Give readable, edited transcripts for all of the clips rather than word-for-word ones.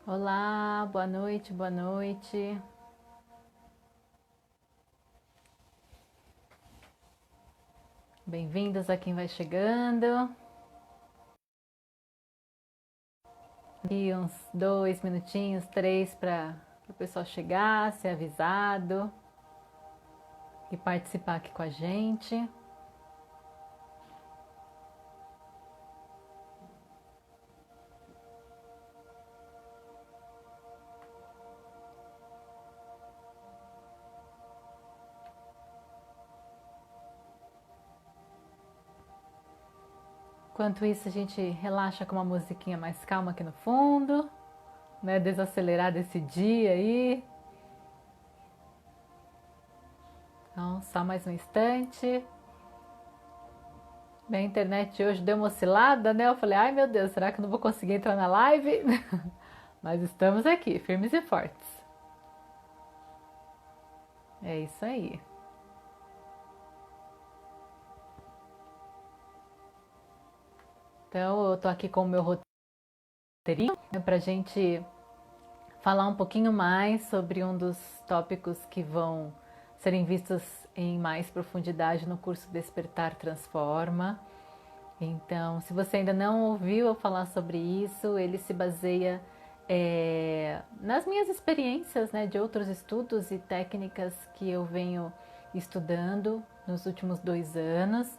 Olá, boa noite, boa noite. Bem-vindos a quem vai chegando. E uns 2 minutinhos, 3 para o pessoal chegar, ser avisado e participar aqui com a gente. Enquanto isso, a gente relaxa com uma musiquinha mais calma aqui no fundo, né? Desacelerar desse dia aí. Então, só mais um instante. Minha internet hoje deu uma oscilada, né? Eu falei, ai meu Deus, será que eu não vou conseguir entrar na live? Mas estamos aqui, firmes e fortes. É isso aí. Então, eu tô aqui com o meu roteirinho, né, pra gente falar um pouquinho mais sobre um dos tópicos que vão serem vistos em mais profundidade no curso Despertar Transforma. Então, se você ainda não ouviu eu falar sobre isso, ele se baseia nas minhas experiências, né, de outros estudos e técnicas que eu venho estudando nos últimos 2 anos,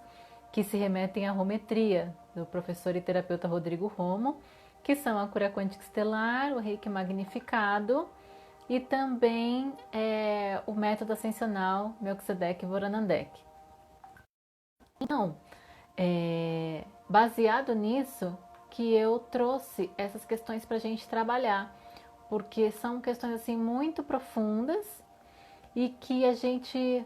que se remetem à rometria, do professor e terapeuta Rodrigo Romo, que são a cura quântica estelar, o reiki magnificado e também o método ascensional Melquisedeque Voranandek. Então, baseado nisso que eu trouxe essas questões para a gente trabalhar, porque são questões assim muito profundas e que a gente,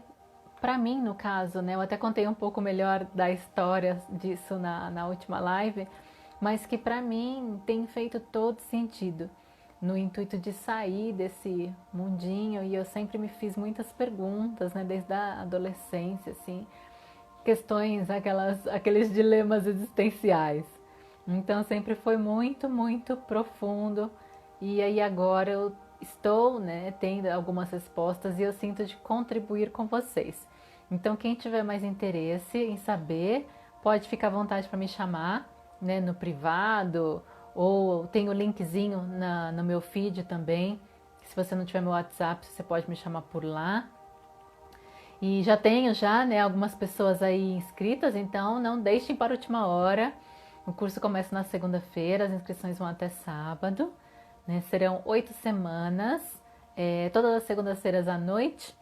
para mim no caso, né, eu até contei um pouco melhor da história disso na última live, mas que para mim tem feito todo sentido no intuito de sair desse mundinho, e eu sempre me fiz muitas perguntas, né, desde a adolescência, assim, questões, aqueles dilemas existenciais. Então sempre foi muito, muito profundo. E aí agora eu estou, né, tendo algumas respostas e eu sinto de contribuir com vocês. Então quem tiver mais interesse em saber, pode ficar à vontade para me chamar, né, no privado, ou tem o linkzinho no meu feed também. Se você não tiver meu WhatsApp, você pode me chamar por lá. E já tenho né, algumas pessoas aí inscritas, então não deixem para a última hora. O curso começa na segunda-feira, as inscrições vão até sábado, né? Serão 8 semanas, todas as segundas-feiras à noite.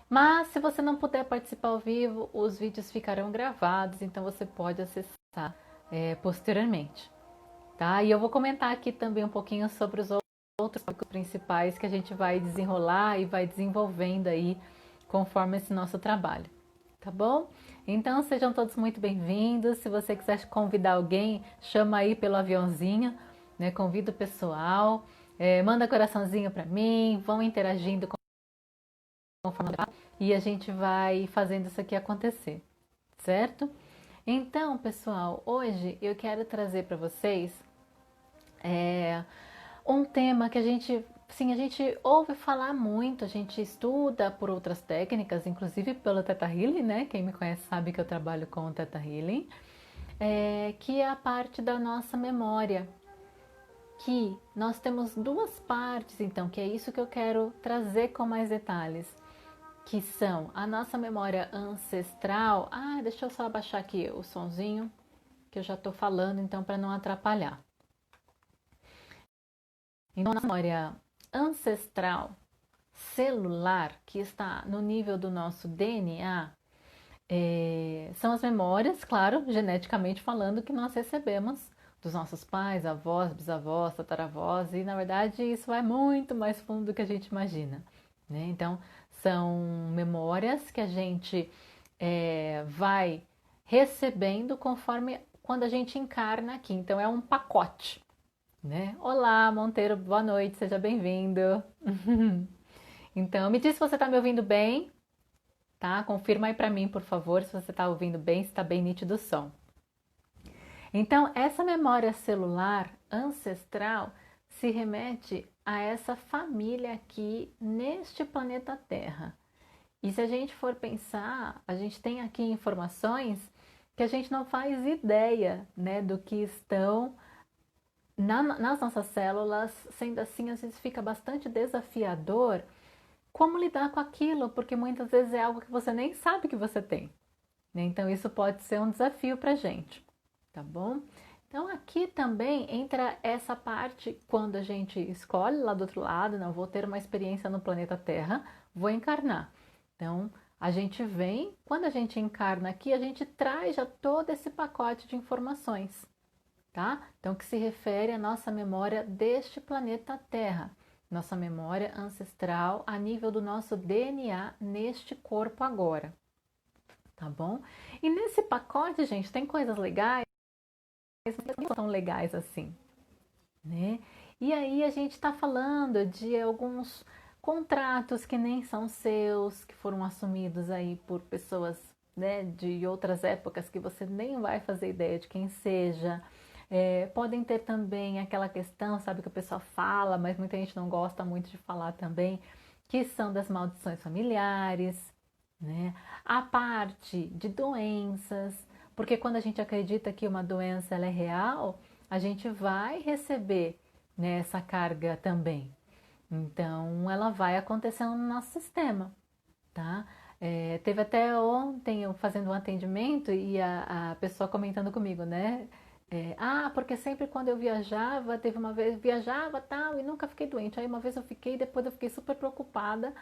Mas se você não puder participar ao vivo, os vídeos ficarão gravados, então você pode acessar posteriormente, tá? E eu vou comentar aqui também um pouquinho sobre os outros tópicos principais que a gente vai desenrolar e vai desenvolvendo aí conforme esse nosso trabalho, tá bom? Então sejam todos muito bem-vindos. Se você quiser convidar alguém, chama aí pelo aviãozinho, né? Convida o pessoal, manda coraçãozinho para mim, vão interagindo conforme e a gente vai fazendo isso aqui acontecer, certo? Então, pessoal, hoje eu quero trazer para vocês um tema que sim, a gente ouve falar muito, a gente estuda por outras técnicas, inclusive pelo Theta Healing, né? Quem me conhece sabe que eu trabalho com o Theta Healing, que é a parte da nossa memória, que nós temos duas partes, então, que é isso que eu quero trazer com mais detalhes, que são a nossa memória ancestral. Ah, deixa eu só abaixar aqui o sonzinho, que eu já estou falando, então, para não atrapalhar. Então, a memória ancestral celular, que está no nível do nosso DNA, são as memórias, claro, geneticamente falando, que nós recebemos dos nossos pais, avós, bisavós, tataravós, e na verdade isso vai muito mais fundo do que a gente imagina, né? Então, são memórias que a gente vai recebendo conforme quando a gente encarna aqui. Então, é um pacote, né? Olá, Monteiro, boa noite, seja bem-vindo. Então, me diz se você está me ouvindo bem, tá? Confirma aí para mim, por favor, se você está ouvindo bem, se está bem nítido o som. Então, essa memória celular ancestral se remete a essa família aqui neste planeta Terra. E se a gente for pensar, a gente tem aqui informações que a gente não faz ideia, né, do que estão nas nossas células. Sendo assim, às vezes fica bastante desafiador como lidar com aquilo, porque muitas vezes é algo que você nem sabe que você tem, né? Então isso pode ser um desafio para a gente, tá bom? Então aqui também entra essa parte quando a gente escolhe lá do outro lado, não vou ter uma experiência no planeta Terra, vou encarnar. Então a gente vem, quando a gente encarna aqui, a gente traz já todo esse pacote de informações, tá? Então que se refere à nossa memória deste planeta Terra, nossa memória ancestral a nível do nosso DNA neste corpo agora, tá bom? E nesse pacote, gente, tem coisas legais, mas não tão legais assim, né? E aí a gente está falando de alguns contratos que nem são seus, que foram assumidos aí por pessoas, né, de outras épocas que você nem vai fazer ideia de quem seja. Podem ter também aquela questão, sabe, que o pessoal fala, mas muita gente não gosta muito de falar também, que são das maldições familiares, né? A parte de doenças, porque quando a gente acredita que uma doença ela é real, a gente vai receber, né, essa carga também. Então, ela vai acontecendo no nosso sistema, tá? Teve até ontem eu fazendo um atendimento e a pessoa comentando comigo, né? Porque sempre quando eu viajava, teve uma vez, viajava tal, e nunca fiquei doente. Aí uma vez eu fiquei, depois eu fiquei super preocupada.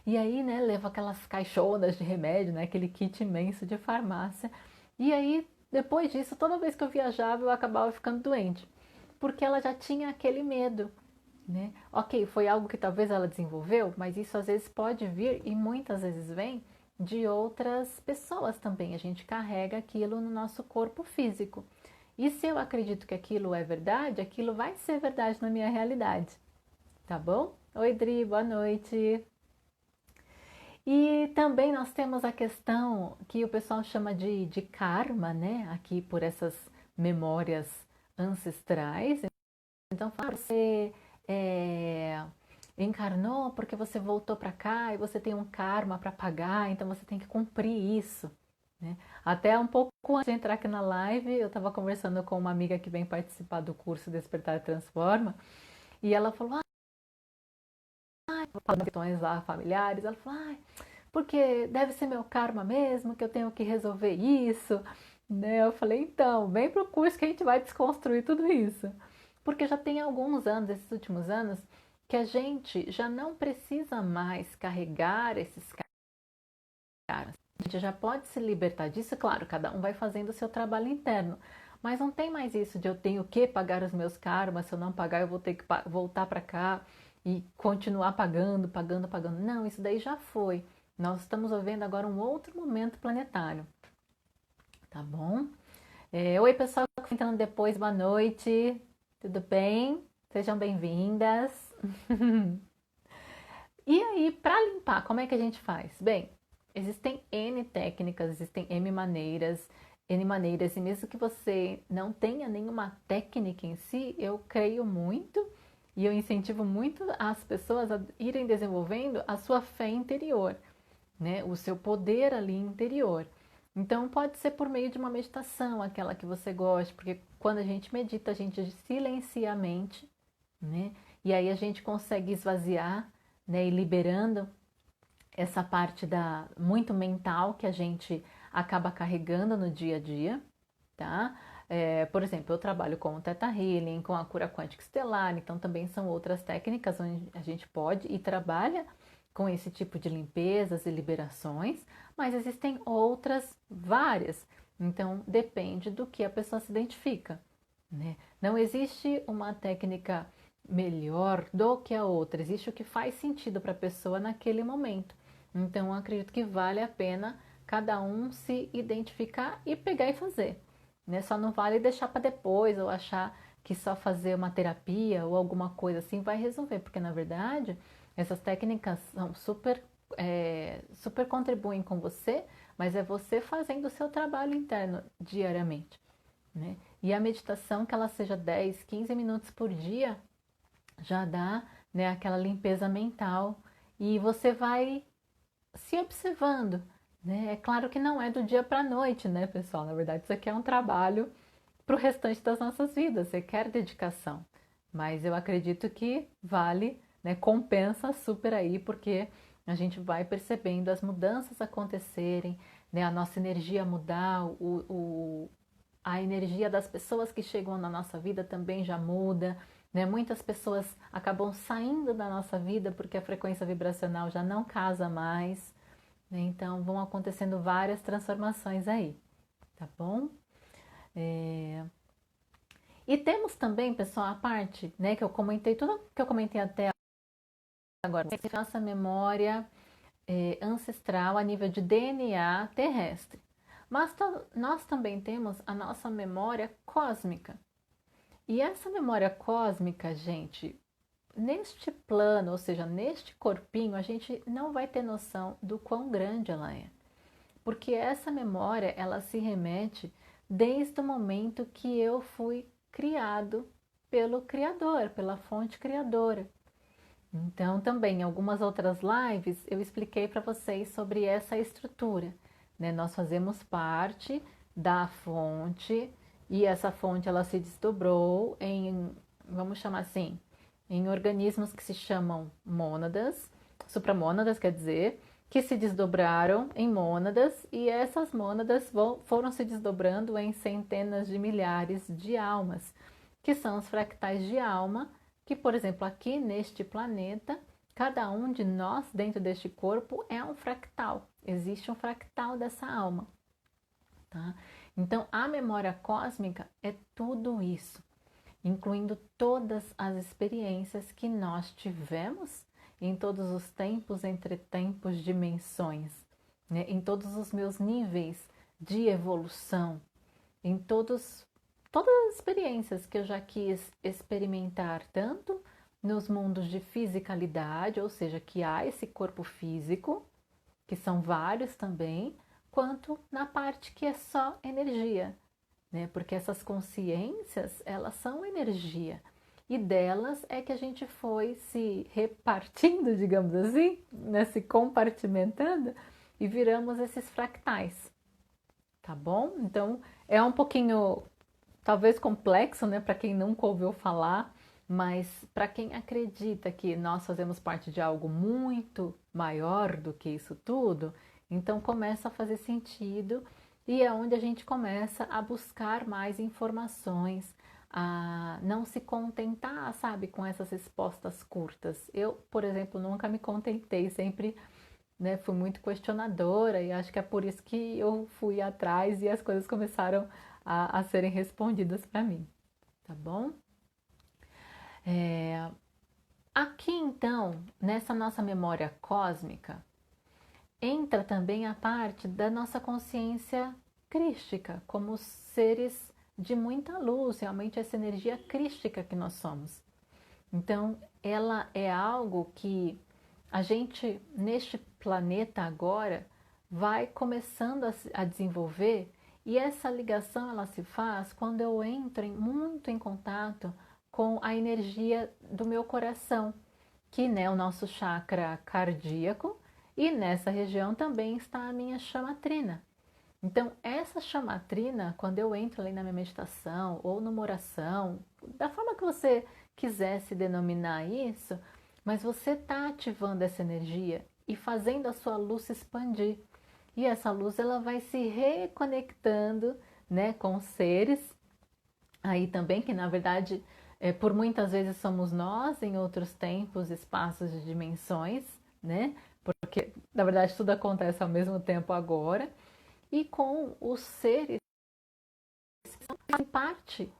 E aí, né, levo aquelas caixonas de remédio, né? Aquele kit imenso de farmácia. E aí, depois disso, toda vez que eu viajava, eu acabava ficando doente. Porque ela já tinha aquele medo, né? Ok, foi algo que talvez ela desenvolveu, mas isso às vezes pode vir e muitas vezes vem de outras pessoas também. A gente carrega aquilo no nosso corpo físico. E se eu acredito que aquilo é verdade, aquilo vai ser verdade na minha realidade. Tá bom? Oi, Dri, boa noite. E também nós temos a questão que o pessoal chama de karma, né? Aqui por essas memórias ancestrais. Então, você encarnou porque você voltou para cá e você tem um karma para pagar, então você tem que cumprir isso, né? Até um pouco antes de entrar aqui na live, eu estava conversando com uma amiga que vem participar do curso Despertar e Transforma, e ela falou, questões lá familiares, ela falou, porque deve ser meu karma mesmo, que eu tenho que resolver isso, né? Eu falei, então, vem pro curso que a gente vai desconstruir tudo isso. Porque já tem alguns anos, esses últimos anos, que a gente já não precisa mais carregar esses karmas. A gente já pode se libertar disso, claro, cada um vai fazendo o seu trabalho interno. Mas não tem mais isso de eu tenho que pagar os meus karmas, se eu não pagar eu vou ter que voltar para cá e continuar pagando, pagando, pagando. Não, isso daí já foi. Nós estamos vivendo agora um outro momento planetário, tá bom? Oi, pessoal que está entrando depois, boa noite, tudo bem? Sejam bem-vindas. E aí, para limpar, como é que a gente faz? Bem, existem N técnicas, existem N maneiras, e mesmo que você não tenha nenhuma técnica em si, eu creio muito e eu incentivo muito as pessoas a irem desenvolvendo a sua fé interior, né? O seu poder ali interior. Então pode ser por meio de uma meditação, aquela que você gosta, porque quando a gente medita, a gente silencia a mente, né? E aí a gente consegue esvaziar, né? E liberando essa parte da muito mental que a gente acaba carregando no dia a dia, tá? Por exemplo, eu trabalho com o Theta Healing, com a cura quântica estelar, então também são outras técnicas onde a gente pode e trabalha com esse tipo de limpezas e liberações, mas existem outras várias, então depende do que a pessoa se identifica, né? Não existe uma técnica melhor do que a outra, existe o que faz sentido para a pessoa naquele momento. Então, eu acredito que vale a pena cada um se identificar e pegar e fazer, né? Só não vale deixar para depois ou achar que só fazer uma terapia ou alguma coisa assim vai resolver, porque na verdade essas técnicas são super contribuem com você, mas é você fazendo o seu trabalho interno diariamente, né? E a meditação, que ela seja 10, 15 minutos por dia, já dá, né, aquela limpeza mental e você vai se observando, né? É claro que não é do dia para a noite, né, pessoal? Na verdade, isso aqui é um trabalho para o restante das nossas vidas, requer dedicação. Mas eu acredito que vale, né, compensa super aí, porque a gente vai percebendo as mudanças acontecerem, né, a nossa energia mudar, a energia das pessoas que chegam na nossa vida também já muda, né? Muitas pessoas acabam saindo da nossa vida porque a frequência vibracional já não casa mais, né? Então vão acontecendo várias transformações aí, tá bom? E temos também, pessoal, a parte, né, que eu comentei, tudo que eu comentei até agora, nossa memória ancestral a nível de DNA terrestre. Mas nós também temos a nossa memória cósmica. E essa memória cósmica, gente, neste plano, ou seja, neste corpinho, a gente não vai ter noção do quão grande ela é. Porque essa memória, ela se remete desde o momento que eu fui criado pelo Criador, pela fonte criadora. Então, também em algumas outras lives eu expliquei para vocês sobre essa estrutura, né? Nós fazemos parte da fonte e essa fonte ela se desdobrou em, vamos chamar assim, em organismos que se chamam mônadas, supramônadas, quer dizer, que se desdobraram em mônadas e essas mônadas foram se desdobrando em centenas de milhares de almas, que são os fractais de alma que, por exemplo, aqui neste planeta, cada um de nós dentro deste corpo é um fractal. Existe um fractal dessa alma, tá? Então, a memória cósmica é tudo isso, incluindo todas as experiências que nós tivemos em todos os tempos, entre tempos, dimensões, né? Em todos os meus níveis de evolução, em todas as experiências que eu já quis experimentar, tanto nos mundos de fisicalidade, ou seja, que há esse corpo físico, que são vários também, quanto na parte que é só energia, né? Porque essas consciências, elas são energia. E delas é que a gente foi se repartindo, digamos assim, né? Se compartimentando e viramos esses fractais, tá bom? Então é um pouquinho talvez complexo, né, para quem nunca ouviu falar, mas para quem acredita que nós fazemos parte de algo muito maior do que isso tudo, então começa a fazer sentido e é onde a gente começa a buscar mais informações, a não se contentar, sabe, com essas respostas curtas. Eu, por exemplo, nunca me contentei, sempre, né, fui muito questionadora e acho que é por isso que eu fui atrás e as coisas começaram a serem respondidas para mim, tá bom? Aqui então, nessa nossa memória cósmica, entra também a parte da nossa consciência crística, como seres de muita luz, realmente essa energia crística que nós somos. Então, ela é algo que a gente, neste planeta agora, vai começando a desenvolver e essa ligação ela se faz quando eu entro muito em contato com a energia do meu coração, que né, é o nosso chakra cardíaco, e nessa região também está a minha chamatrina. Então, essa chamatrina, quando eu entro ali na minha meditação ou numa oração, da forma que você quiser se denominar isso, mas você está ativando essa energia e fazendo a sua luz se expandir. E essa luz ela vai se reconectando, né, com os seres aí também, que na verdade, por muitas vezes somos nós, em outros tempos, espaços de dimensões, né? Porque na verdade tudo acontece ao mesmo tempo agora e com os seres que são parte,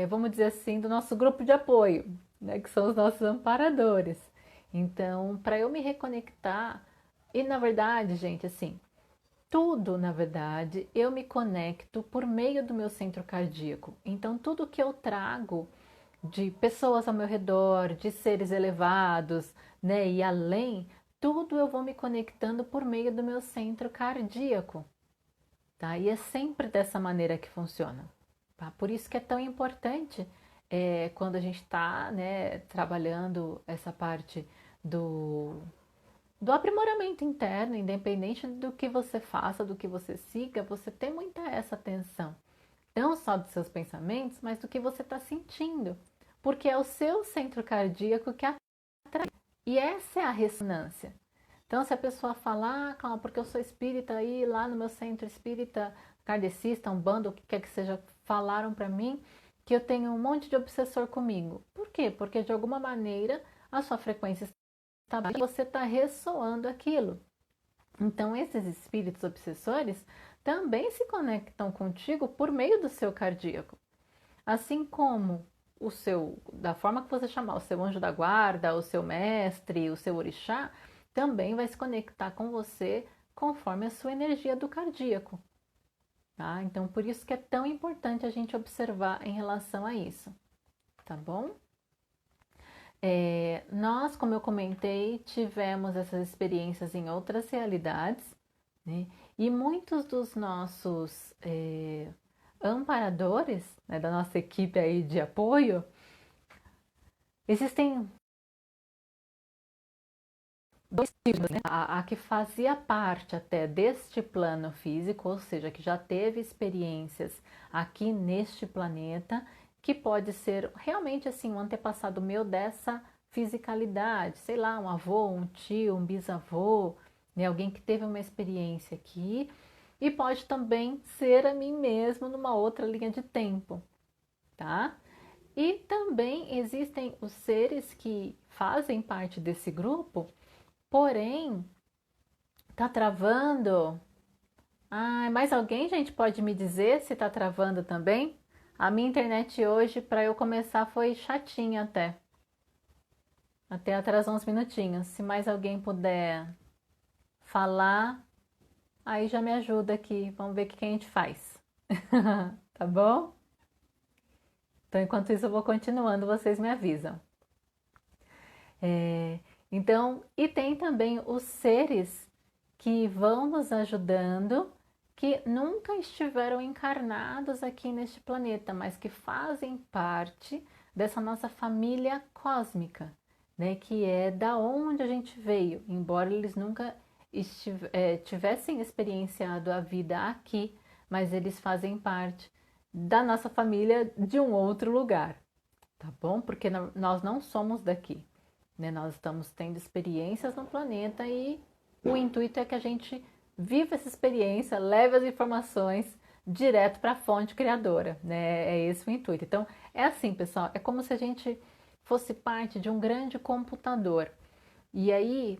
vamos dizer assim, do nosso grupo de apoio, né, que são os nossos amparadores. Então, para eu me reconectar, e na verdade, gente, assim, tudo, na verdade, eu me conecto por meio do meu centro cardíaco. Então, tudo que eu trago de pessoas ao meu redor, de seres elevados, né, e além, tudo eu vou me conectando por meio do meu centro cardíaco. Tá? E é sempre dessa maneira que funciona. Tá? Por isso que é tão importante quando a gente está, né, trabalhando essa parte do, do aprimoramento interno, independente do que você faça, do que você siga, você tem muita essa atenção. Não só dos seus pensamentos, mas do que você está sentindo. Porque é o seu centro cardíaco que atrai. E essa é a ressonância. Então, se a pessoa falar, calma, porque eu sou espírita aí, lá no meu centro espírita, kardecista, umbanda, o que quer que seja, falaram para mim que eu tenho um monte de obsessor comigo. Por quê? Porque de alguma maneira a sua frequência está baixa e você está ressoando aquilo. Então, esses espíritos obsessores também se conectam contigo por meio do seu cardíaco. Assim como o seu, da forma que você chamar, o seu anjo da guarda, o seu mestre, o seu orixá, também vai se conectar com você conforme a sua energia do cardíaco. Tá? Então, por isso que é tão importante a gente observar em relação a isso. Tá bom? Nós, como eu comentei, tivemos essas experiências em outras realidades, né? E muitos dos nossos amparadores, né, da nossa equipe aí de apoio, existem dois tipos, né? A que fazia parte até deste plano físico, ou seja, que já teve experiências aqui neste planeta, que pode ser realmente assim um antepassado meu dessa fisicalidade, sei lá, um avô, um tio, um bisavô, né? Alguém que teve uma experiência aqui, e pode também ser a mim mesmo numa outra linha de tempo, tá? E também existem os seres que fazem parte desse grupo. Porém, tá travando? Ah, mais alguém, gente, pode me dizer se tá travando também? A minha internet hoje, para eu começar, foi chatinha até. Até atrasou uns minutinhos. Se mais alguém puder falar, aí já me ajuda aqui. Vamos ver o que a gente faz. Tá bom? Então, enquanto isso, eu vou continuando, vocês me avisam. Então, e tem também os seres que vão nos ajudando, que nunca estiveram encarnados aqui neste planeta, mas que fazem parte dessa nossa família cósmica, né? Que é da onde a gente veio, embora eles nunca tivessem experienciado a vida aqui, mas eles fazem parte da nossa família de um outro lugar, tá bom? Porque nós não somos daqui, né? Nós estamos tendo experiências no planeta e o intuito é que a gente viva essa experiência, leve as informações direto para a fonte criadora, né? É esse o intuito. Então, é assim, pessoal, é como se a gente fosse parte de um grande computador. E aí,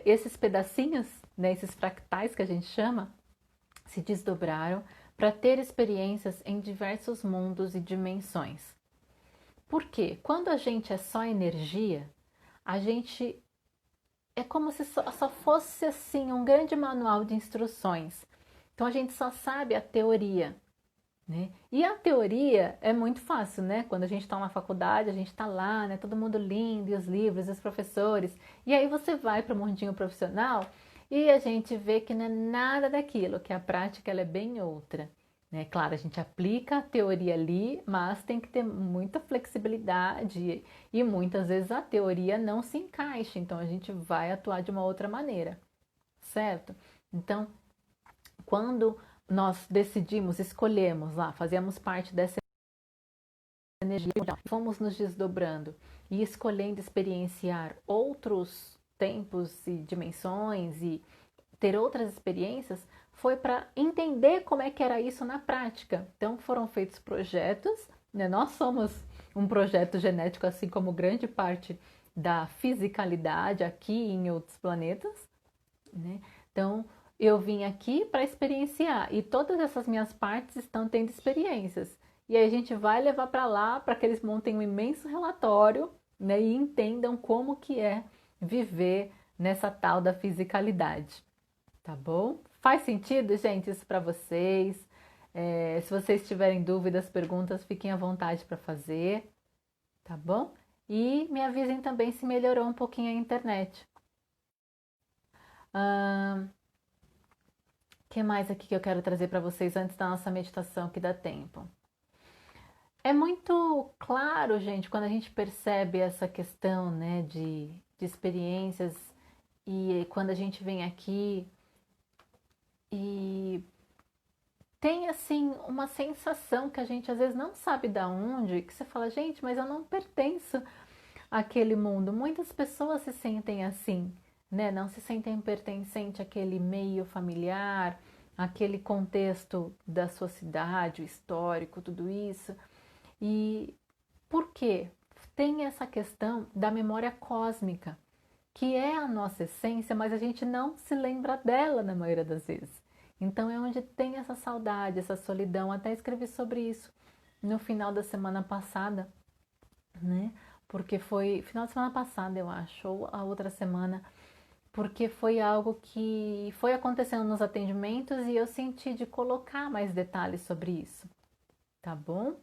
esses pedacinhos, né, esses fractais que a gente chama, se desdobraram para ter experiências em diversos mundos e dimensões. Por quê? Quando a gente é só energia, a gente é como se só fosse assim um grande manual de instruções. Então a gente só sabe a teoria, né? E a teoria é muito fácil, né? Quando a gente está na faculdade, a gente está lá, né? Todo mundo lindo, e os livros, e os professores. E aí você vai para o mundinho profissional e a gente vê que não é nada daquilo, que a prática ela é bem outra. Né? Claro, a gente aplica a teoria ali, mas tem que ter muita flexibilidade e muitas vezes a teoria não se encaixa, então a gente vai atuar de uma outra maneira, certo? Então, quando nós decidimos, escolhemos lá, fazíamos parte dessa energia, fomos nos desdobrando e escolhendo experienciar outros tempos e dimensões e ter outras experiências, foi para entender como é que era isso na prática. Então foram feitos projetos, né? Nós somos um projeto genético, assim como grande parte da fisicalidade aqui e em outros planetas, né? Então eu vim aqui para experienciar e todas essas minhas partes estão tendo experiências. E aí a gente vai levar para lá para que eles montem um imenso relatório, né, e entendam como que é viver nessa tal da fisicalidade. Tá bom? Faz sentido, gente, isso para vocês? Se vocês tiverem dúvidas, perguntas, fiquem à vontade para fazer, tá bom? E me avisem também se melhorou um pouquinho a internet. O que mais aqui que eu quero trazer para vocês antes da nossa meditação que dá tempo? É muito claro, gente, quando a gente percebe essa questão, né, de experiências e quando a gente vem aqui e tem assim uma sensação que a gente às vezes não sabe da onde, que você fala, gente, mas eu não pertenço àquele mundo. Muitas pessoas se sentem assim, né? Não se sentem pertencente àquele meio familiar, àquele contexto da sua cidade, o histórico, tudo isso. E por quê? Tem essa questão da memória cósmica, que é a nossa essência, mas a gente não se lembra dela na maioria das vezes. Então é onde tem essa saudade, essa solidão. Até escrevi sobre isso no final da semana passada, né? Porque foi final de semana passada, eu acho, ou a outra semana, porque foi algo que foi acontecendo nos atendimentos e eu senti de colocar mais detalhes sobre isso, tá bom?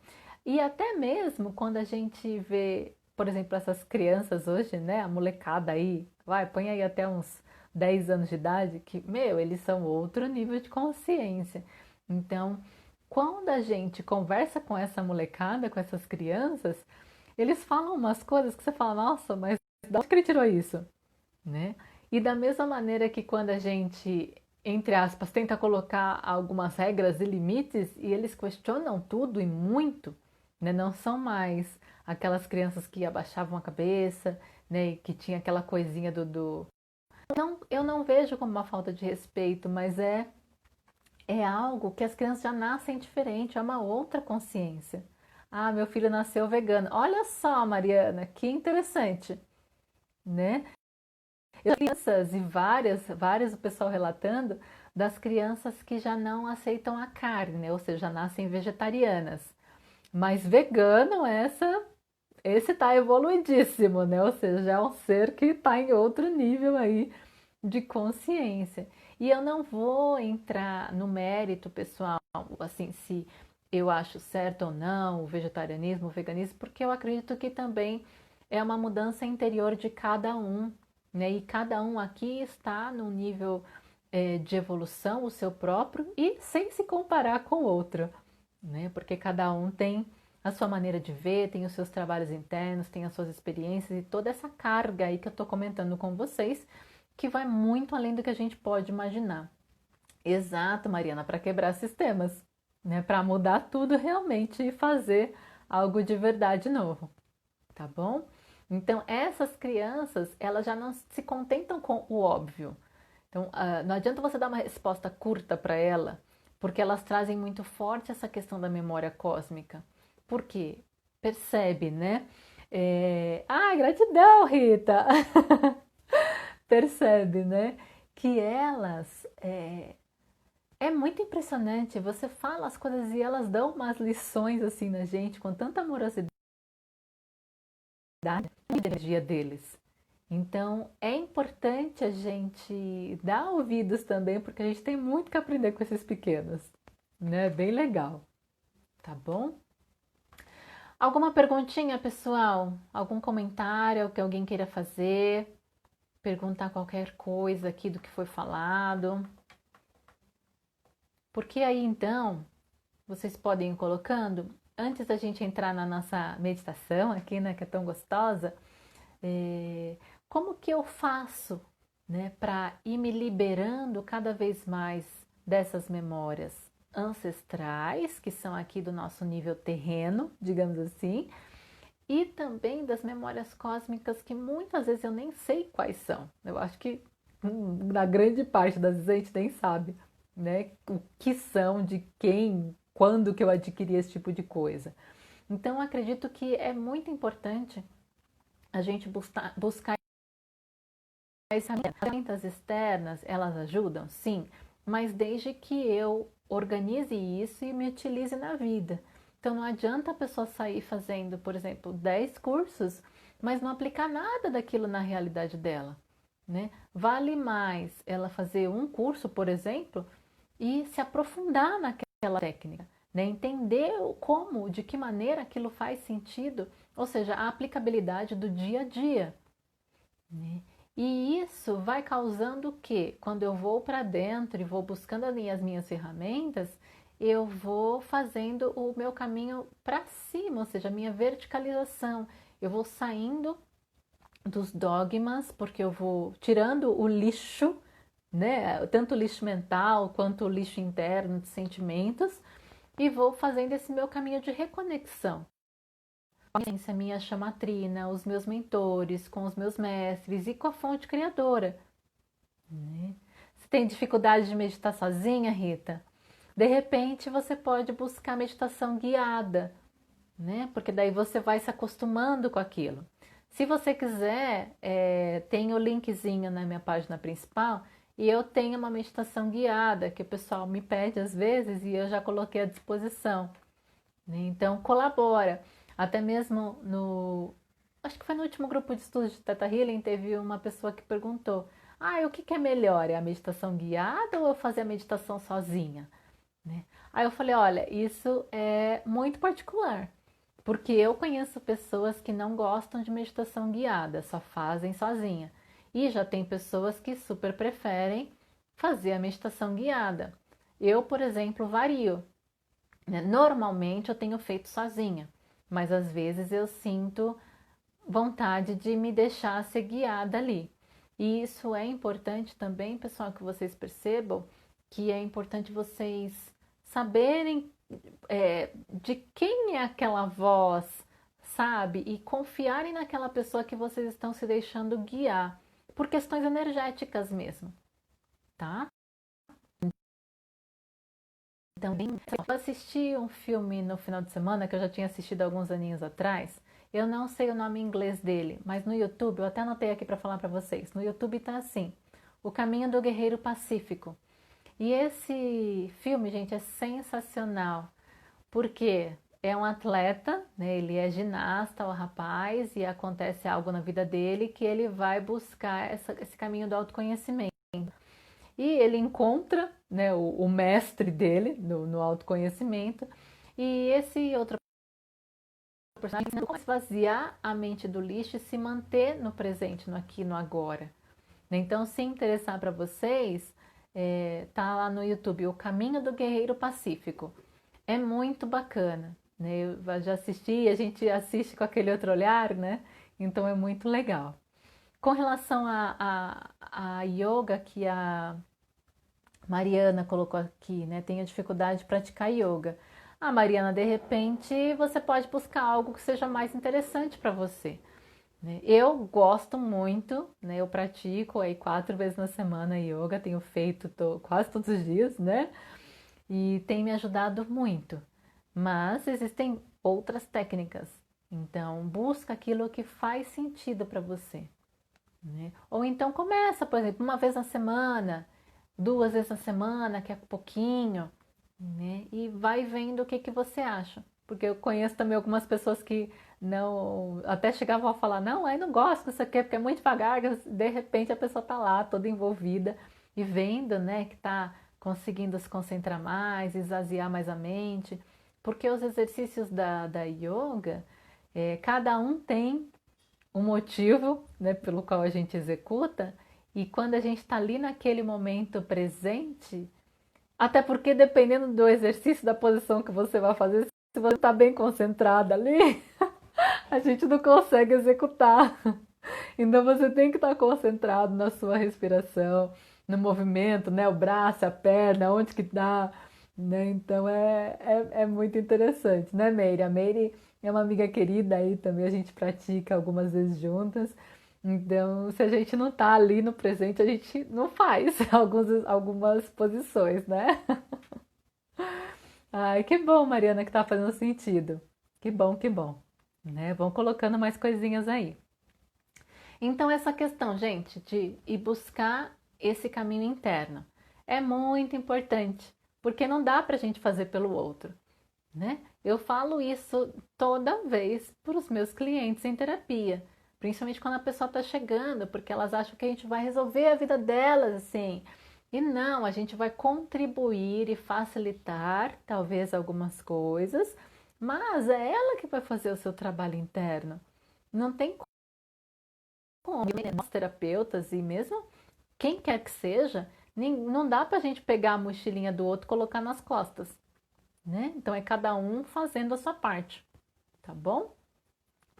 E até mesmo quando a gente vê, por exemplo, essas crianças hoje, né, a molecada aí, vai, põe aí até uns 10 anos de idade, que, meu, eles são outro nível de consciência. Então, quando a gente conversa com essa molecada, com essas crianças, eles falam umas coisas que você fala, nossa, mas de onde que ele tirou isso, né? E da mesma maneira que quando a gente, entre aspas, tenta colocar algumas regras e limites e eles questionam tudo e muito, né? Não são mais aquelas crianças que abaixavam a cabeça, né? E que tinha aquela coisinha do... Não, eu não vejo como uma falta de respeito, mas é algo que as crianças já nascem diferente, é uma outra consciência. Ah, meu filho nasceu vegano. Olha só, Mariana, que interessante, né? Eu crianças e várias o pessoal relatando das crianças que já não aceitam a carne, né? Ou seja, já nascem vegetarianas. Mas vegano, esse tá evoluidíssimo, né? Ou seja, já é um ser que está em outro nível aí de consciência. E eu não vou entrar no mérito pessoal, assim, se eu acho certo ou não o vegetarianismo, o veganismo, porque eu acredito que também é uma mudança interior de cada um, né? E cada um aqui está num nível de evolução, o seu próprio, e sem se comparar com o outro, né? Porque cada um tem a sua maneira de ver, tem os seus trabalhos internos, tem as suas experiências e toda essa carga aí que eu estou comentando com vocês, que vai muito além do que a gente pode imaginar. Exato, Mariana, para quebrar sistemas, né? Para mudar tudo realmente e fazer algo de verdade novo, tá bom? Então, essas crianças, elas já não se contentam com o óbvio. Então, não adianta você dar uma resposta curta para ela, porque elas trazem muito forte essa questão da memória cósmica. Por quê? Percebe, né? Gratidão, Rita! Percebe, né? Que elas é muito impressionante. Você fala as coisas e elas dão umas lições assim na gente com tanta amorosidade e energia deles. Então é importante a gente dar ouvidos também, porque a gente tem muito que aprender com esses pequenos, né? Bem legal, tá bom? Alguma perguntinha, pessoal? Algum comentário que alguém queira fazer? Perguntar qualquer coisa aqui do que foi falado? Porque aí então, vocês podem ir colocando, antes da gente entrar na nossa meditação aqui, né, que é tão gostosa, como que eu faço, né, para ir me liberando cada vez mais dessas memórias ancestrais, que são aqui do nosso nível terreno, digamos assim, e também das memórias cósmicas que muitas vezes eu nem sei quais são. Eu acho que na grande parte das vezes a gente nem sabe, né, o que são, de quem, quando que eu adquiri esse tipo de coisa. Então, eu acredito que é muito importante a gente buscar as ferramentas externas, elas ajudam? Sim, mas desde que eu organize isso e me utilize na vida. Então não adianta a pessoa sair fazendo, por exemplo, 10 cursos, mas não aplicar nada daquilo na realidade dela, né? Vale mais ela fazer um curso, por exemplo, e se aprofundar naquela técnica, né? Entender como, de que maneira aquilo faz sentido, ou seja, a aplicabilidade do dia a dia, né? E isso vai causando o quê? Quando eu vou para dentro e vou buscando as minhas ferramentas, eu vou fazendo o meu caminho para cima, ou seja, a minha verticalização. Eu vou saindo dos dogmas, porque eu vou tirando o lixo, né? Tanto o lixo mental quanto o lixo interno de sentimentos, e vou fazendo esse meu caminho de reconexão. A minha chamatrina, os meus mentores, com os meus mestres e com a fonte criadora. Né? Você tem dificuldade de meditar sozinha, Rita? De repente você pode buscar meditação guiada, né? Porque daí você vai se acostumando com aquilo. Se você quiser, tem o linkzinho na minha página principal e eu tenho uma meditação guiada que o pessoal me pede às vezes e eu já coloquei à disposição. Né? Então colabora. Até mesmo acho que foi no último grupo de estudos de Theta Healing, teve uma pessoa que perguntou: o que é melhor? É a meditação guiada ou eu fazer a meditação sozinha? Né? Aí eu falei: olha, isso é muito particular. Porque eu conheço pessoas que não gostam de meditação guiada, só fazem sozinha. E já tem pessoas que super preferem fazer a meditação guiada. Eu, por exemplo, vario. Né? Normalmente eu tenho feito sozinha, mas às vezes eu sinto vontade de me deixar ser guiada ali. E isso é importante também, pessoal, que vocês percebam que é importante vocês saberem de quem é aquela voz, sabe? E confiarem naquela pessoa que vocês estão se deixando guiar, por questões energéticas mesmo, tá? Também eu assisti um filme no final de semana que eu já tinha assistido alguns aninhos atrás. Eu não sei o nome em inglês dele, mas no YouTube, eu até anotei aqui para falar para vocês. No YouTube tá assim: O Caminho do Guerreiro Pacífico. E esse filme, gente, é sensacional, porque é um atleta, né? Ele é ginasta, o rapaz, e acontece algo na vida dele que ele vai buscar esse caminho do autoconhecimento. E ele encontra, né, o mestre dele no autoconhecimento, e esse outro personagem como esvaziar a mente do lixo e se manter no presente, no aqui, no agora. Então, se interessar para vocês, tá lá no YouTube, O Caminho do Guerreiro Pacífico. É muito bacana, né? Eu já assisti, a gente assiste com aquele outro olhar, né? Então é muito legal. Com relação a yoga que a Mariana colocou aqui, né? Tenho dificuldade de praticar yoga. Mariana, de repente você pode buscar algo que seja mais interessante para você. Né? Eu gosto muito, né? Eu pratico aí 4 vezes na semana yoga, tenho feito quase todos os dias, né? E tem me ajudado muito. Mas existem outras técnicas. Então, busca aquilo que faz sentido para você. Né? Ou então começa, por exemplo, uma vez na semana, 2 vezes na semana, que é pouquinho, né? E vai vendo o que você acha. Porque eu conheço também algumas pessoas que não, até chegavam a falar: não, aí não gosto disso aqui porque é muito devagar. De repente a pessoa tá lá toda envolvida e vendo, né, que tá conseguindo se concentrar mais, esvaziar mais a mente. Porque os exercícios da yoga, cada um tem um motivo, né, pelo qual a gente executa, e quando a gente está ali naquele momento presente, até porque dependendo do exercício, da posição que você vai fazer, se você está bem concentrada ali, a gente não consegue executar. Então você tem que estar concentrado na sua respiração, no movimento, né, o braço, a perna, onde que dá, né? Então é muito interessante, né, Meire? A Meire é uma amiga querida aí também, a gente pratica algumas vezes juntas. Então, se a gente não tá ali no presente, a gente não faz algumas posições, né? Ai, que bom, Mariana, que tá fazendo sentido. Que bom, que bom. Né? Vão colocando mais coisinhas aí. Então, essa questão, gente, de ir buscar esse caminho interno é muito importante, porque não dá pra gente fazer pelo outro, né? Eu falo isso toda vez para os meus clientes em terapia, principalmente quando a pessoa está chegando, porque elas acham que a gente vai resolver a vida delas assim. E não, a gente vai contribuir e facilitar talvez algumas coisas, mas é ela que vai fazer o seu trabalho interno. Não tem como, nós terapeutas e mesmo quem quer que seja, não dá para a gente pegar a mochilinha do outro e colocar nas costas. né? Então é cada um fazendo a sua parte, tá bom?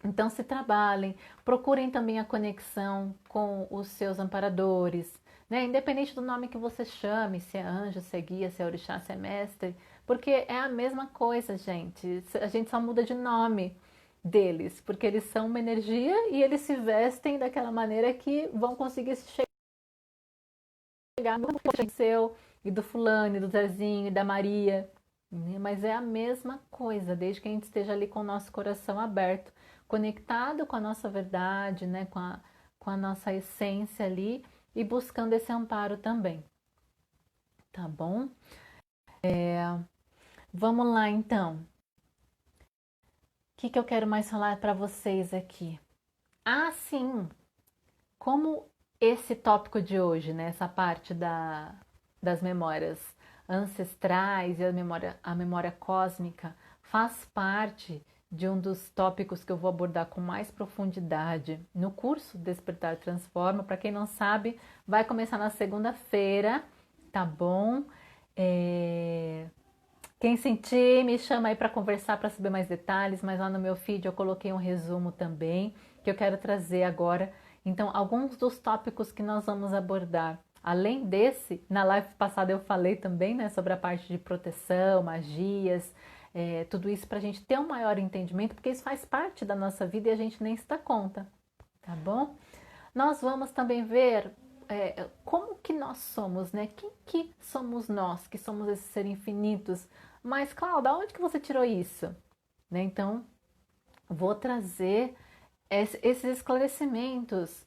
Então se trabalhem, procurem também a conexão com os seus amparadores, né? Independente do nome que você chame, se é anjo, se é guia, se é orixá, se é mestre, porque é a mesma coisa, gente. A gente só muda de nome deles, porque eles são uma energia e eles se vestem daquela maneira que vão conseguir chegar no seu e do fulano, e do Zezinho, e da Maria, né? Mas é a mesma coisa, desde que a gente esteja ali com o nosso coração aberto, conectado com a nossa verdade, né? Com a nossa essência ali e buscando esse amparo também, tá bom? Vamos lá então. O que eu quero mais falar para vocês aqui? Ah, sim! Como esse tópico de hoje, né? Essa parte das memórias ancestrais e a memória cósmica faz parte de um dos tópicos que eu vou abordar com mais profundidade no curso Despertar Transforma. Para quem não sabe, vai começar na segunda-feira, tá bom? Quem sentir, me chama aí para conversar, para saber mais detalhes, mas lá no meu feed eu coloquei um resumo também, que eu quero trazer agora. Então, alguns dos tópicos que nós vamos abordar. Além desse, na live passada eu falei também, né, sobre a parte de proteção, magias, tudo isso para a gente ter um maior entendimento, porque isso faz parte da nossa vida e a gente nem se dá conta, tá bom? Nós vamos também ver como que nós somos, né? Quem que somos nós, que somos esses seres infinitos? Mas, Cláudia, onde que você tirou isso? Né? Então, vou trazer esses esclarecimentos,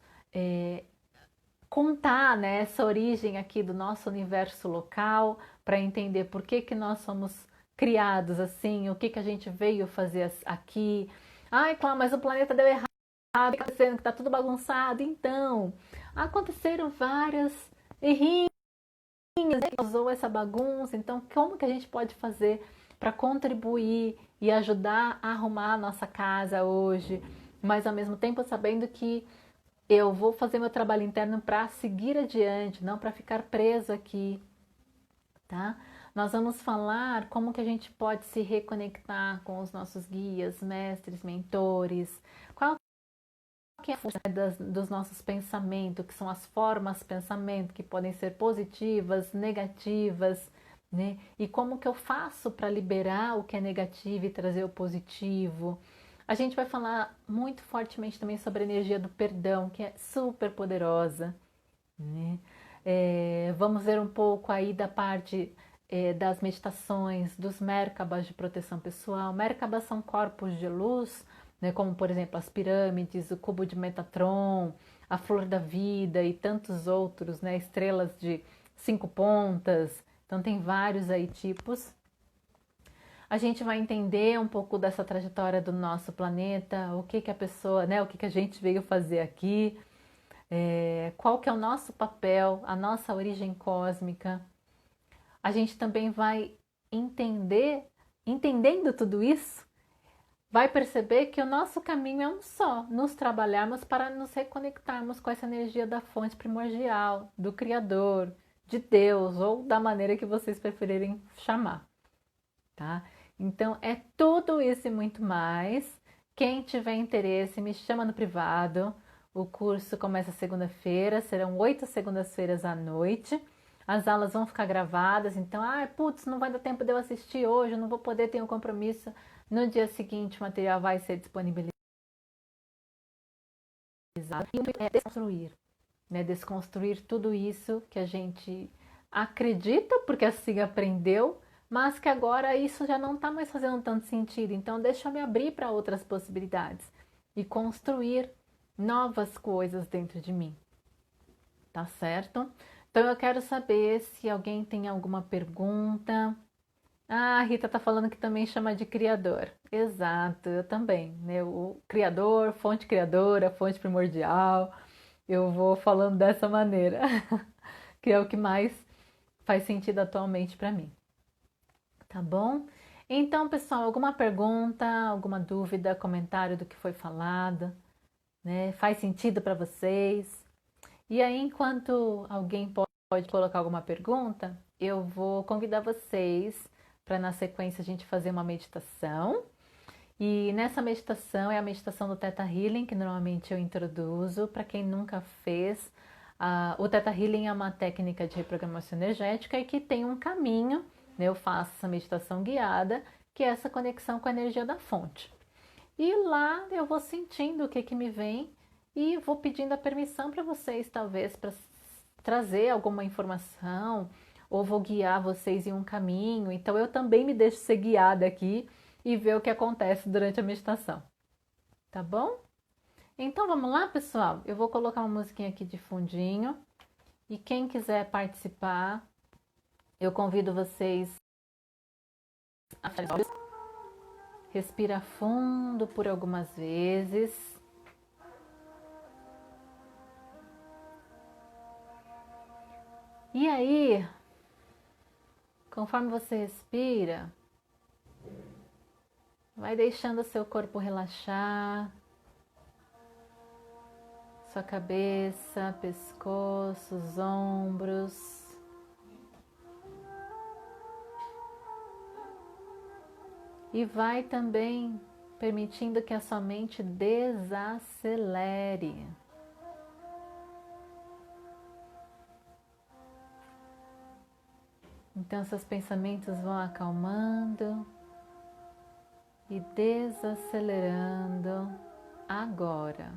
contar, né, essa origem aqui do nosso universo local, para entender por que que nós somos criados assim, o que que a gente veio fazer aqui. Ai, Cláudia, mas o planeta deu errado, acontecendo que tá tudo bagunçado. Então, aconteceram vários errinhos, né, que causou essa bagunça. Então, como que a gente pode fazer para contribuir e ajudar a arrumar a nossa casa hoje, mas ao mesmo tempo sabendo que eu vou fazer meu trabalho interno para seguir adiante, não para ficar preso aqui, tá? Nós vamos falar como que a gente pode se reconectar com os nossos guias, mestres, mentores, qual que é a função dos nossos pensamentos, que são as formas de pensamento, que podem ser positivas, negativas, né? E como que eu faço para liberar o que é negativo e trazer o positivo. A gente vai falar muito fortemente também sobre a energia do perdão, que é super poderosa, né? Vamos ver um pouco aí da parte das meditações, dos Merkabas de proteção pessoal. Merkabas são corpos de luz, né, como por exemplo as pirâmides, o cubo de Metatron, a flor da vida e tantos outros, né, estrelas de 5 pontas. Então tem vários aí tipos. A gente vai entender um pouco dessa trajetória do nosso planeta, o que que a pessoa, né, o que que a gente veio fazer aqui, qual que é o nosso papel, a nossa origem cósmica. A gente também vai entendendo tudo isso, vai perceber que o nosso caminho é um só, nos trabalharmos para nos reconectarmos com essa energia da fonte primordial, do Criador, de Deus, ou da maneira que vocês preferirem chamar, tá? Então é tudo isso e muito mais. Quem tiver interesse, me chama no privado. O curso começa segunda-feira, serão 8 segundas-feiras à noite. As aulas vão ficar gravadas, então, putz, não vai dar tempo de eu assistir hoje, eu não vou poder ter um compromisso. No dia seguinte, o material vai ser disponibilizado. E desconstruir, né? Desconstruir tudo isso que a gente acredita, porque assim aprendeu, mas que agora isso já não está mais fazendo tanto sentido. Então, deixa eu me abrir para outras possibilidades e construir novas coisas dentro de mim, tá certo? Então, eu quero saber se alguém tem alguma pergunta. Ah, a Rita tá falando que também chama de criador. Exato, eu também, né? O criador, fonte criadora, fonte primordial. Eu vou falando dessa maneira, que é o que mais faz sentido atualmente para mim. Tá bom? Então, pessoal, alguma pergunta, alguma dúvida, comentário do que foi falado, né? Faz sentido para vocês? E aí, enquanto alguém pode colocar alguma pergunta, eu vou convidar vocês para na sequência a gente fazer uma meditação. E nessa meditação é a meditação do Theta Healing, que normalmente eu introduzo. Para quem nunca fez, o Theta Healing é uma técnica de reprogramação energética e que tem um caminho, né? Eu faço essa meditação guiada, que é essa conexão com a energia da fonte. E lá eu vou sentindo o que que me vem e vou pedindo a permissão para vocês, talvez, para trazer alguma informação ou vou guiar vocês em um caminho. Então eu também me deixo ser guiada aqui e ver o que acontece durante a meditação. Tá bom? Então vamos lá, pessoal? Eu vou colocar uma musiquinha aqui de fundinho e quem quiser participar, eu convido vocês a respira fundo por algumas vezes. E aí, conforme você respira, vai deixando o seu corpo relaxar, sua cabeça, pescoço, os ombros. E vai também permitindo que a sua mente desacelere. Então seus pensamentos vão acalmando e desacelerando agora.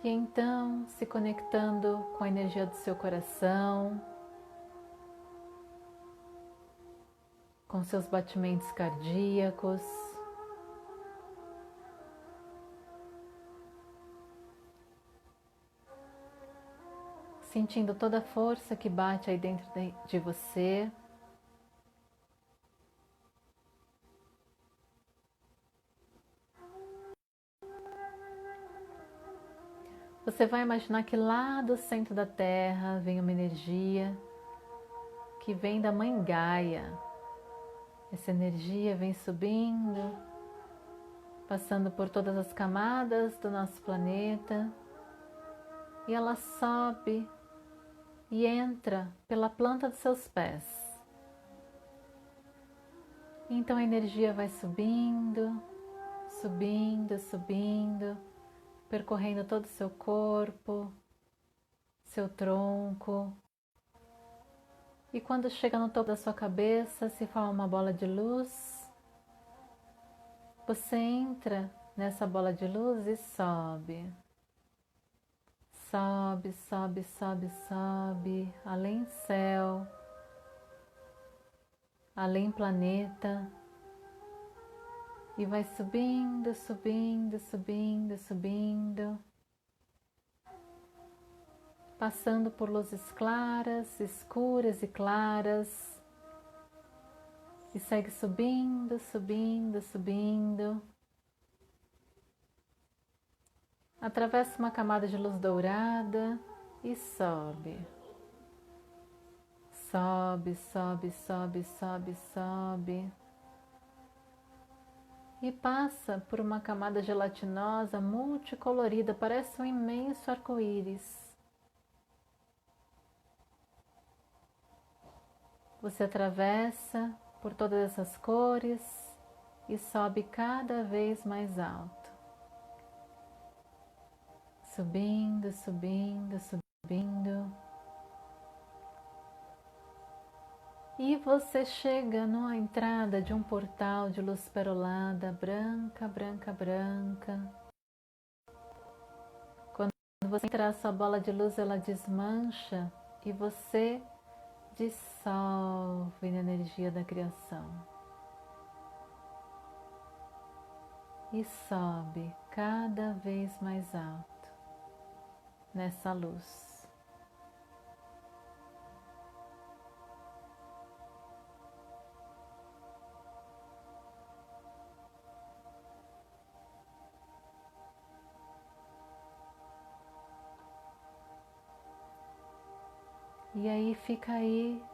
E então se conectando com a energia do seu coração, com seus batimentos cardíacos. Sentindo toda a força que bate aí dentro de você. Você vai imaginar que lá do centro da Terra vem uma energia que vem da Mãe Gaia. Essa energia vem subindo, passando por todas as camadas do nosso planeta e ela sobe e entra pela planta dos seus pés. Então a energia vai subindo, subindo, subindo, percorrendo todo o seu corpo, seu tronco. E quando chega no topo da sua cabeça, se forma uma bola de luz. Você entra nessa bola de luz e sobe. Sobe, sobe, sobe, sobe, além céu, além planeta. E vai subindo, subindo, subindo, subindo. Passando por luzes claras, escuras e claras. E segue subindo, subindo, subindo. Atravessa uma camada de luz dourada e sobe. Sobe, sobe, sobe, sobe, sobe. E passa por uma camada gelatinosa multicolorida, parece um imenso arco-íris. Você atravessa por todas essas cores e sobe cada vez mais alto. Subindo, subindo, subindo. E você chega numa entrada de um portal de luz perolada, branca, branca, branca. Quando você entra, a sua bola de luz ela desmancha e você dissolve na energia da criação. E sobe cada vez mais alto nessa luz. E aí fica aí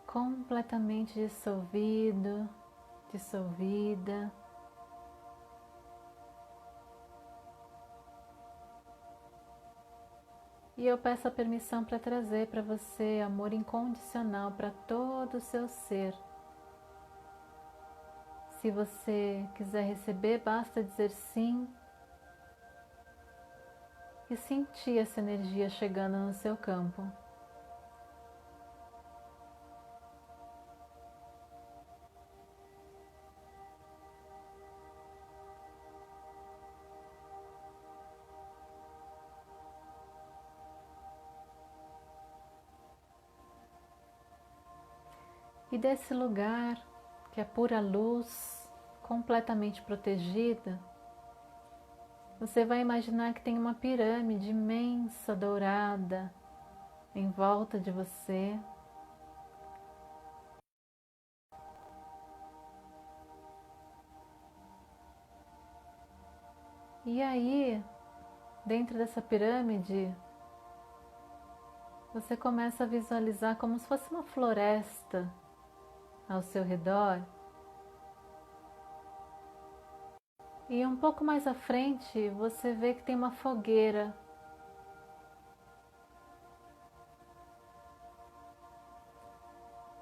completamente dissolvido, dissolvida E eu peço a permissão para trazer para você amor incondicional para todo o seu ser. Se você quiser receber, basta dizer sim e sentir essa energia chegando no seu campo. E desse lugar, que é pura luz, completamente protegida, você vai imaginar que tem uma pirâmide imensa, dourada, em volta de você. E aí, dentro dessa pirâmide, você começa a visualizar como se fosse uma floresta ao seu redor. E um pouco mais à frente, você vê que tem uma fogueira.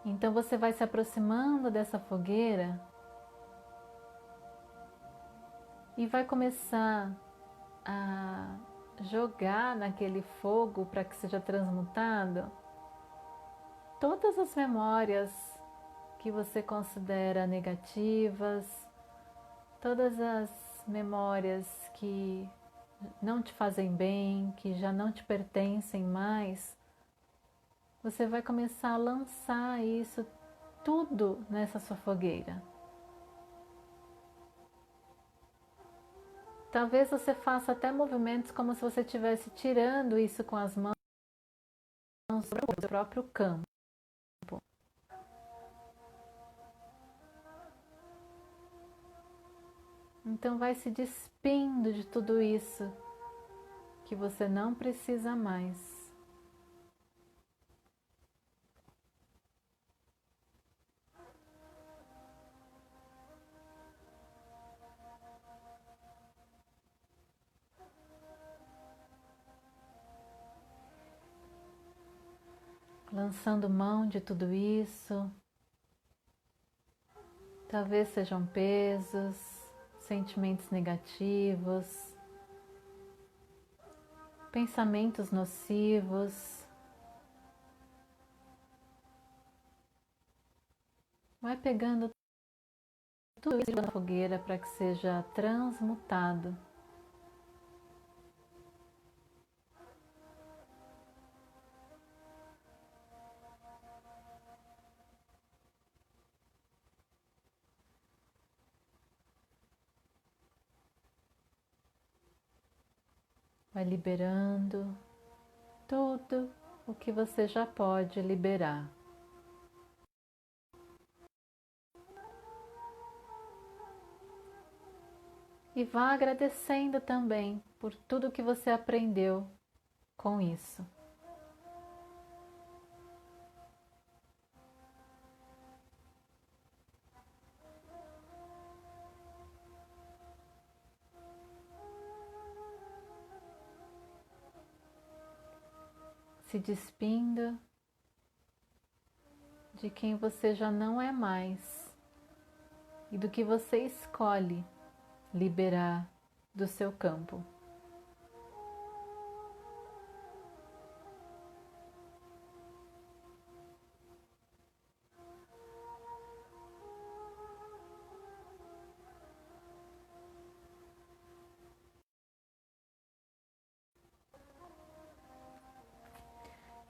Então você vai se aproximando dessa fogueira e vai começar a jogar naquele fogo para que seja transmutado todas as memórias que você considera negativas, todas as memórias que não te fazem bem, que já não te pertencem mais. Você vai começar a lançar isso tudo nessa sua fogueira. Talvez você faça até movimentos como se você estivesse tirando isso com as mãos do seu próprio campo. Então vai se despindo de tudo isso que você não precisa mais. Lançando mão de tudo isso. Talvez sejam pesos, sentimentos negativos, pensamentos nocivos. Vai pegando tudo isso na fogueira para que seja transmutado. Vai liberando tudo o que você já pode liberar. E vá agradecendo também por tudo que você aprendeu com isso. Se despindo de quem você já não é mais e do que você escolhe liberar do seu campo.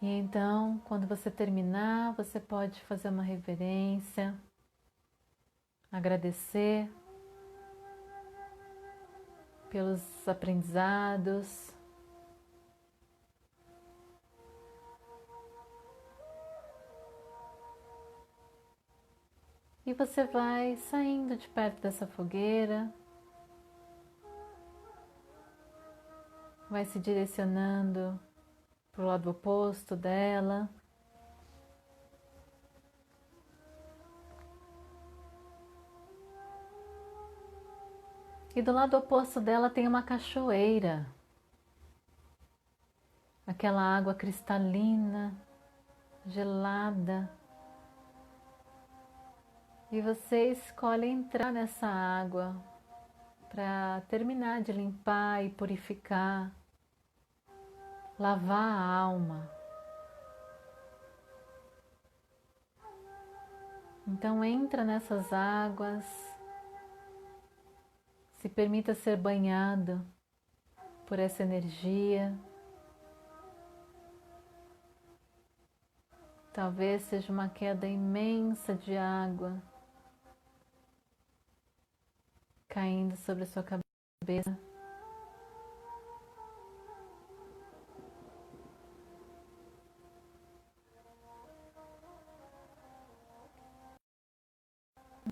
E então, quando você terminar, você pode fazer uma reverência, agradecer pelos aprendizados. E você vai saindo de perto dessa fogueira, vai se direcionando para o lado oposto dela. E do lado oposto dela tem uma cachoeira. aquela água cristalina, gelada. E você escolhe entrar nessa água para terminar de limpar e purificar, lavar a alma. Então entra nessas águas, se permita ser banhado por essa energia. Talvez seja uma queda imensa de água caindo sobre a sua cabeça.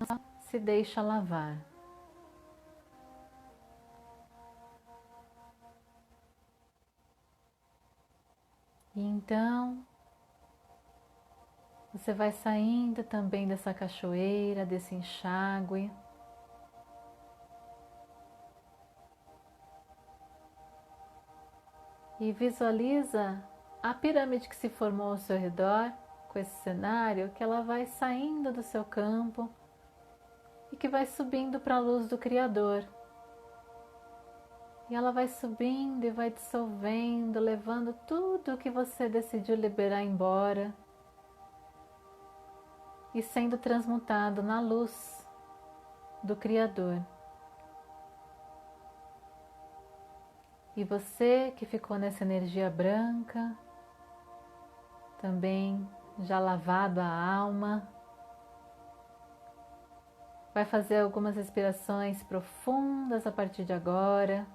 Só se deixa lavar. E então você vai saindo também dessa cachoeira, desse enxágue. E visualiza a pirâmide que se formou ao seu redor, com esse cenário, que ela vai saindo do seu campo e que vai subindo para a luz do Criador. E ela vai subindo e vai dissolvendo, levando tudo o que você decidiu liberar embora e sendo transmutado na luz do Criador. E você que ficou nessa energia branca, também já lavado a alma, vai fazer algumas respirações profundas a partir de agora.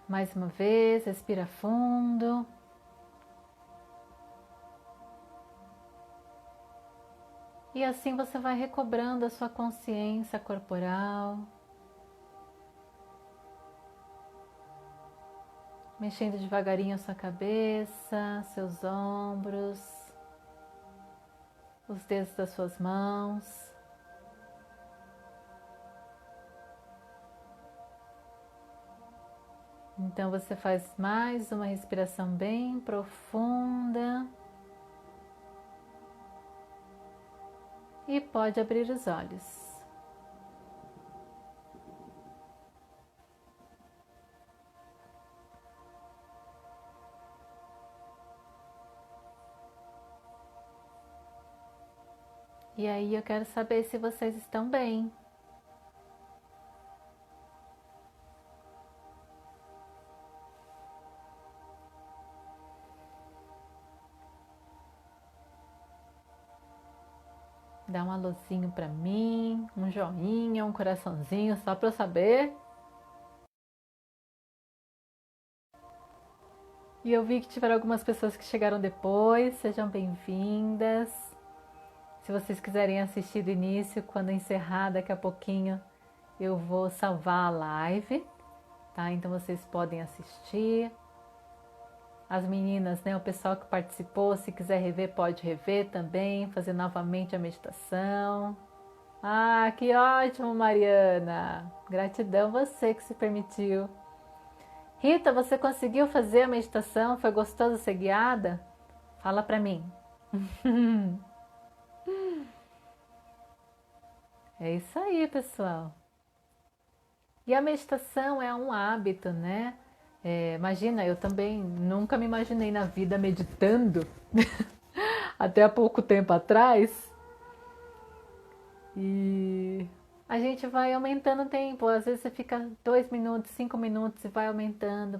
Mais uma vez, respira fundo. E assim você vai recobrando a sua consciência corporal, mexendo devagarinho a sua cabeça, seus ombros, os dedos das suas mãos. Então você faz mais uma respiração bem profunda e pode abrir os olhos. E aí eu quero saber se vocês estão bem. Dá um alôzinho pra mim, um joinha, um coraçãozinho, só pra eu saber. E eu vi que tiveram algumas pessoas que chegaram depois, sejam bem-vindas. Se vocês quiserem assistir do início, quando encerrar daqui a pouquinho, eu vou salvar a live, tá? Então vocês podem assistir. As meninas, né, o pessoal que participou, se quiser rever, pode rever também, fazer novamente a meditação. Ah, que ótimo, Mariana! Gratidão você que se permitiu. Rita, você conseguiu fazer a meditação? Foi gostoso ser guiada? Fala pra mim. É isso aí, pessoal. E a meditação é um hábito, né? Imagina, eu também nunca me imaginei na vida meditando, até há pouco tempo atrás. E a gente vai aumentando o tempo, às vezes você fica 2 minutos, 5 minutos e vai aumentando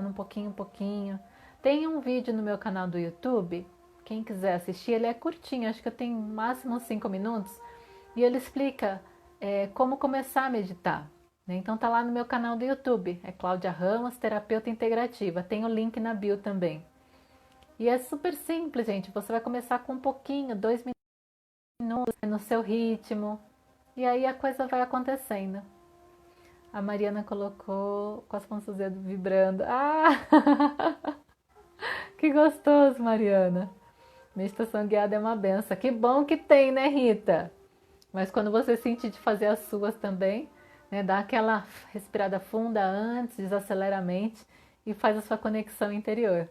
um pouquinho, um pouquinho. Tem um vídeo no meu canal do YouTube, quem quiser assistir, ele é curtinho, acho que eu tenho máximo 5 minutos, e ele explica como começar a meditar. Então tá lá no meu canal do YouTube, é Cláudia Ramos, terapeuta integrativa, tem o link na bio também. E é super simples, gente, você vai começar com um pouquinho, 2 minutos, no seu ritmo, e aí a coisa vai acontecendo. A Mariana colocou com as pontas dos dedos vibrando. Ah! Que gostoso, Mariana. Meditação guiada é uma benção. Que bom que tem, né, Rita? Mas quando você sentir de fazer as suas também, né? Dá aquela respirada funda antes, desacelera a mente e faz a sua conexão interior.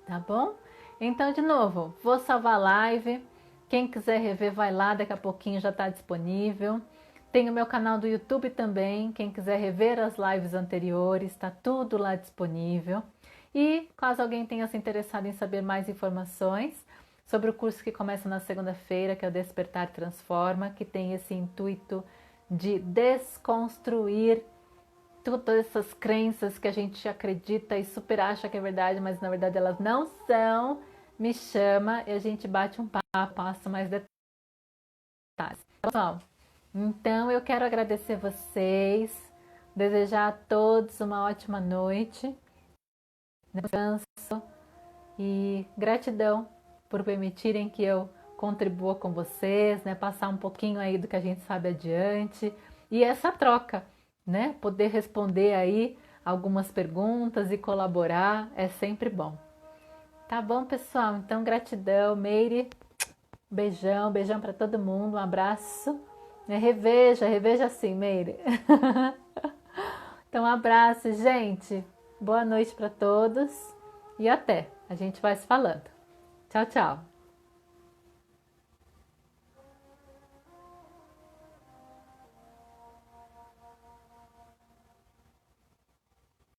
Tá bom? Então, de novo, vou salvar a live. Quem quiser rever, vai lá, daqui a pouquinho já está disponível. Tem o meu canal do YouTube também. Quem quiser rever as lives anteriores, está tudo lá disponível. E caso alguém tenha se interessado em saber mais informações sobre o curso que começa na segunda-feira, que é o Despertar Transforma, que tem esse intuito de desconstruir todas essas crenças que a gente acredita e super acha que é verdade, mas na verdade elas não são, me chama e a gente bate um papo, passa mais detalhes. Pessoal, então eu quero agradecer vocês, desejar a todos uma ótima noite, descanso e gratidão por permitirem que eu contribua com vocês, né? Passar um pouquinho aí do que a gente sabe adiante e essa troca, né? Poder responder aí algumas perguntas e colaborar é sempre bom. Tá bom, pessoal? Então, gratidão, Meire. Beijão, beijão para todo mundo, um abraço. Reveja assim, Meire. Então, um abraço, gente. Boa noite para todos e até. A gente vai se falando. Tchau, tchau.